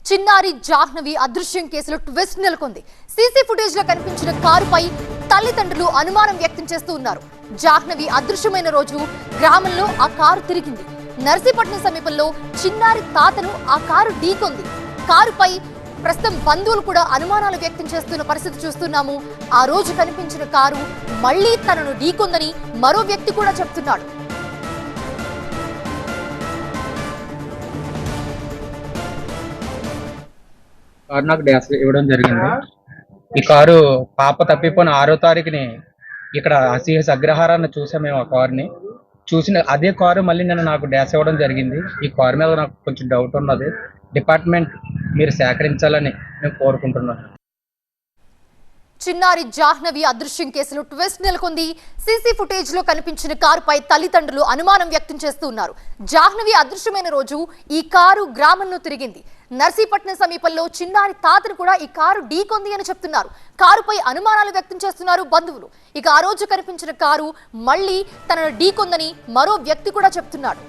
చిన్నారి జాహ్నవి అదృశ్యం కేసులో ట్విస్ట్ నెలకొంది. సీసీ ఫుటేజ్ లో కనిపించిన కారుపై తల్లిదండ్రులు అనుమానం వ్యక్తం చేస్తూ ఉన్నారు. జాహ్నవి అదృశ్యమైన రోజు గ్రామంలో ఆ కారు తిరిగింది. నర్సీపట్నం సమీపంలో చిన్నారి తాతను ఆ కారు ఢీకొంది. కారుపై ప్రస్తుతం బంధువులు కూడా అనుమానాలు వ్యక్తం చేస్తున్న పరిస్థితి చూస్తున్నాము. ఆ రోజు కనిపించిన కారు మళ్లీ తనను ఢీకొందని మరో వ్యక్తి కూడా చెప్తున్నాడు. కారు నాకు డ్యాష్ ఇవ్వడం జరిగింది. ఈ కారు పాప తప్పిపోయిన 6వ తారీఖుని ఇక్కడ సిఎస్ అగ్రహారాన్ని చూసాం. మేము ఆ కారుని చూసిన అదే కారు మళ్ళీ నేను నాకు డ్యాష్ ఇవ్వడం జరిగింది. ఈ కారు మీద నాకు కొంచెం డౌట్ ఉన్నది. డిపార్ట్మెంట్ మీరు సేకరించాలని నేను కోరుకుంటున్నాను. చిన్నారి జాహ్నవి అదృశ్యం కేసులో ట్విస్ట్ నెలకొంది. సీసీ ఫుటేజ్ లో కనిపించిన కారుపై తల్లిదండ్రులు అనుమానం వ్యక్తం చేస్తూ ఉన్నారు. జాహ్నవి అదృశ్యమైన రోజు ఈ కారు గ్రామంలో తిరిగింది. నర్సీపట్నం సమీపంలో చిన్నారి తాతను కూడా ఈ కారు ఢీకొంది అని చెప్తున్నారు. కారుపై అనుమానాలు వ్యక్తం చేస్తున్నారు బంధువులు. ఇక ఆ రోజు కనిపించిన కారు మళ్లీ తనను ఢీకొందని మరో వ్యక్తి కూడా చెప్తున్నాడు.